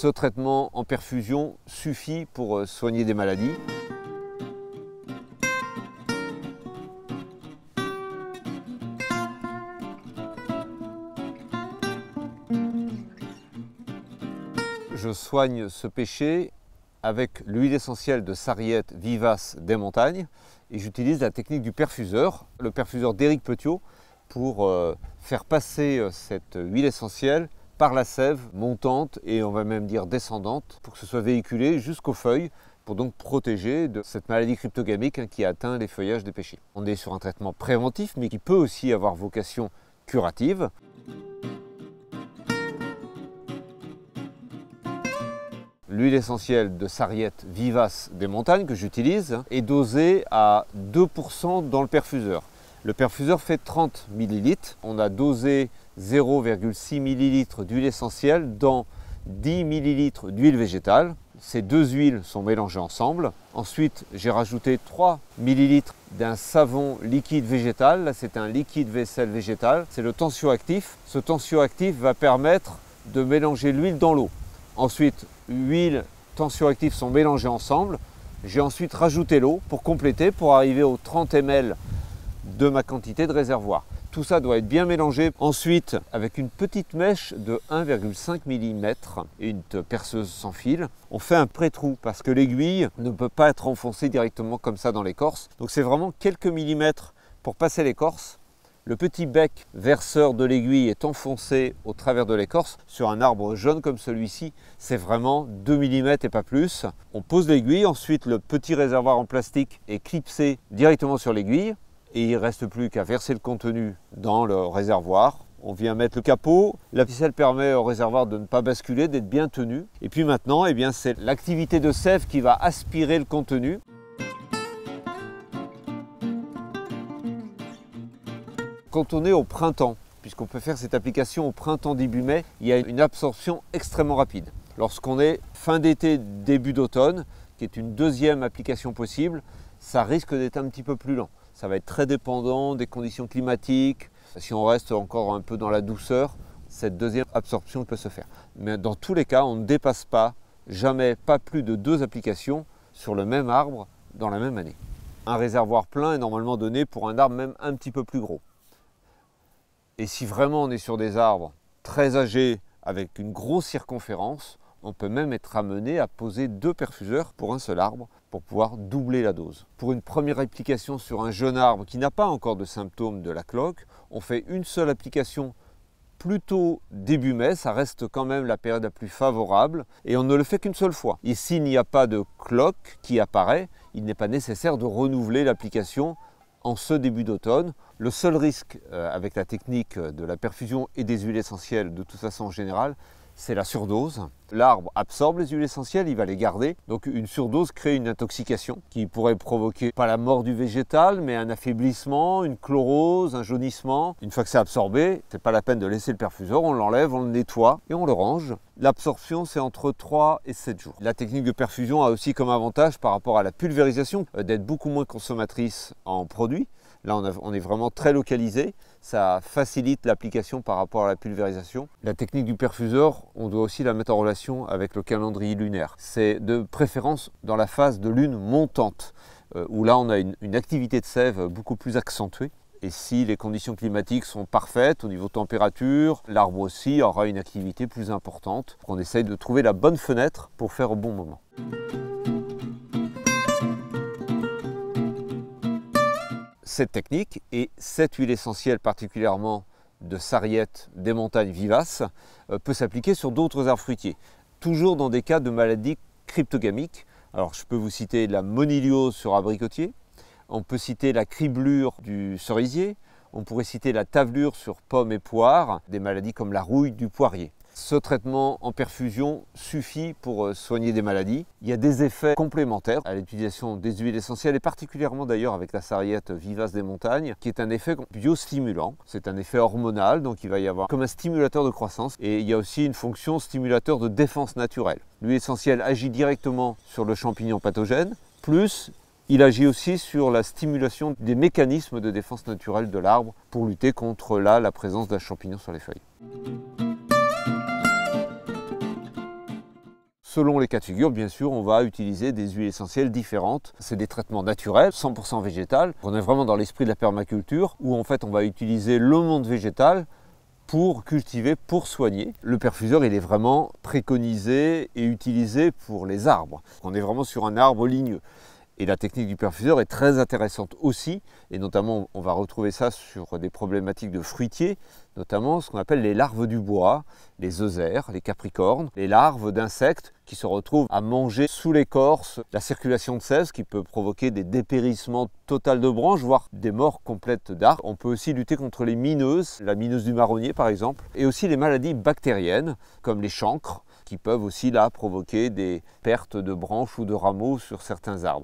Ce traitement en perfusion suffit pour soigner des maladies. Je soigne ce pêcher avec l'huile essentielle de sarriette vivace des montagnes et j'utilise la technique du perfuseur, le perfuseur d'Éric Petiot, pour faire passer cette huile essentielle par la sève montante et on va même dire descendante pour que ce soit véhiculé jusqu'aux feuilles pour donc protéger de cette maladie cryptogamique qui atteint les feuillages des pêchers. On est sur un traitement préventif mais qui peut aussi avoir vocation curative. L'huile essentielle de sarriette vivace des montagnes que j'utilise est dosée à 2% dans le perfuseur. Le perfuseur fait 30 ml. On a dosé 0,6 ml d'huile essentielle dans 10 ml d'huile végétale. Ces deux huiles sont mélangées ensemble. Ensuite, j'ai rajouté 3 ml d'un savon liquide végétal. Là, c'est un liquide vaisselle végétal. C'est le tensioactif. Ce tensioactif va permettre de mélanger l'huile dans l'eau. Ensuite, huile, tensioactifs sont mélangés ensemble. J'ai ensuite rajouté l'eau pour compléter, pour arriver aux 30 ml de ma quantité de réservoir. Tout ça doit être bien mélangé. Ensuite, avec une petite mèche de 1,5 mm et une perceuse sans fil, on fait un pré-trou parce que l'aiguille ne peut pas être enfoncée directement comme ça dans l'écorce. Donc c'est vraiment quelques millimètres pour passer l'écorce. Le petit bec verseur de l'aiguille est enfoncé au travers de l'écorce. Sur un arbre jaune comme celui-ci, c'est vraiment 2 mm et pas plus. On pose l'aiguille, ensuite le petit réservoir en plastique est clipsé directement sur l'aiguille et il ne reste plus qu'à verser le contenu dans le réservoir. On vient mettre le capot, la ficelle permet au réservoir de ne pas basculer, d'être bien tenu. Et puis maintenant, c'est l'activité de sève qui va aspirer le contenu. Quand on est au printemps, puisqu'on peut faire cette application au printemps début mai, il y a une absorption extrêmement rapide. Lorsqu'on est fin d'été, début d'automne, qui est une deuxième application possible, ça risque d'être un petit peu plus lent. Ça va être très dépendant des conditions climatiques. Si on reste encore un peu dans la douceur, cette deuxième absorption peut se faire. Mais dans tous les cas, on ne dépasse jamais pas plus de 2 applications sur le même arbre dans la même année. Un réservoir plein est normalement donné pour un arbre même un petit peu plus gros. Et si vraiment on est sur des arbres très âgés avec une grosse circonférence, on peut même être amené à poser 2 perfuseurs pour un seul arbre pour pouvoir doubler la dose. Pour une première application sur un jeune arbre qui n'a pas encore de symptômes de la cloque, on fait une seule application plutôt début mai, ça reste quand même la période la plus favorable et on ne le fait qu'une seule fois. Et s'il n'y a pas de cloque qui apparaît, il n'est pas nécessaire de renouveler l'application en ce début d'automne. Le seul risque avec la technique de la perfusion et des huiles essentielles de toute façon en général, c'est la surdose. L'arbre absorbe les huiles essentielles, il va les garder. Donc une surdose crée une intoxication qui pourrait provoquer pas la mort du végétal, mais un affaiblissement, une chlorose, un jaunissement. Une fois que c'est absorbé, c'est pas la peine de laisser le perfuseur, on l'enlève, on le nettoie et on le range. L'absorption, c'est entre 3 et 7 jours. La technique de perfusion a aussi comme avantage par rapport à la pulvérisation d'être beaucoup moins consommatrice en produits. Là, on est vraiment très localisé. Ça facilite l'application par rapport à la pulvérisation. La technique du perfuseur, on doit aussi la mettre en relation avec le calendrier lunaire. C'est de préférence dans la phase de lune montante, où là, on a une activité de sève beaucoup plus accentuée. Et si les conditions climatiques sont parfaites au niveau température, l'arbre aussi aura une activité plus importante. On essaye de trouver la bonne fenêtre pour faire au bon moment. Cette technique et cette huile essentielle particulièrement de sarriette des montagnes vivaces peut s'appliquer sur d'autres arbres fruitiers, toujours dans des cas de maladies cryptogamiques. Alors je peux vous citer la moniliose sur abricotier, on peut citer la criblure du cerisier, on pourrait citer la tavelure sur pommes et poires, des maladies comme la rouille du poirier. Ce traitement en perfusion suffit pour soigner des maladies. Il y a des effets complémentaires à l'utilisation des huiles essentielles et particulièrement d'ailleurs avec la sarriette vivace des montagnes qui est un effet biostimulant. C'est un effet hormonal donc il va y avoir comme un stimulateur de croissance et il y a aussi une fonction stimulateur de défense naturelle. L'huile essentielle agit directement sur le champignon pathogène plus il agit aussi sur la stimulation des mécanismes de défense naturelle de l'arbre pour lutter contre la présence d'un champignon sur les feuilles. Selon les cas de figure, bien sûr, on va utiliser des huiles essentielles différentes. C'est des traitements naturels, 100% végétal. On est vraiment dans l'esprit de la permaculture, où en fait on va utiliser le monde végétal pour cultiver, pour soigner. Le perfuseur, il est vraiment préconisé et utilisé pour les arbres. On est vraiment sur un arbre ligneux. Et la technique du perfuseur est très intéressante aussi, et notamment on va retrouver ça sur des problématiques de fruitiers, notamment ce qu'on appelle les larves du bois, les oeillères, les capricornes, les larves d'insectes qui se retrouvent à manger sous l'écorce la circulation de sève, ce qui peut provoquer des dépérissements totaux de branches, voire des morts complètes d'arbres. On peut aussi lutter contre les mineuses, la mineuse du marronnier par exemple, et aussi les maladies bactériennes comme les chancres, qui peuvent aussi là provoquer des pertes de branches ou de rameaux sur certains arbres.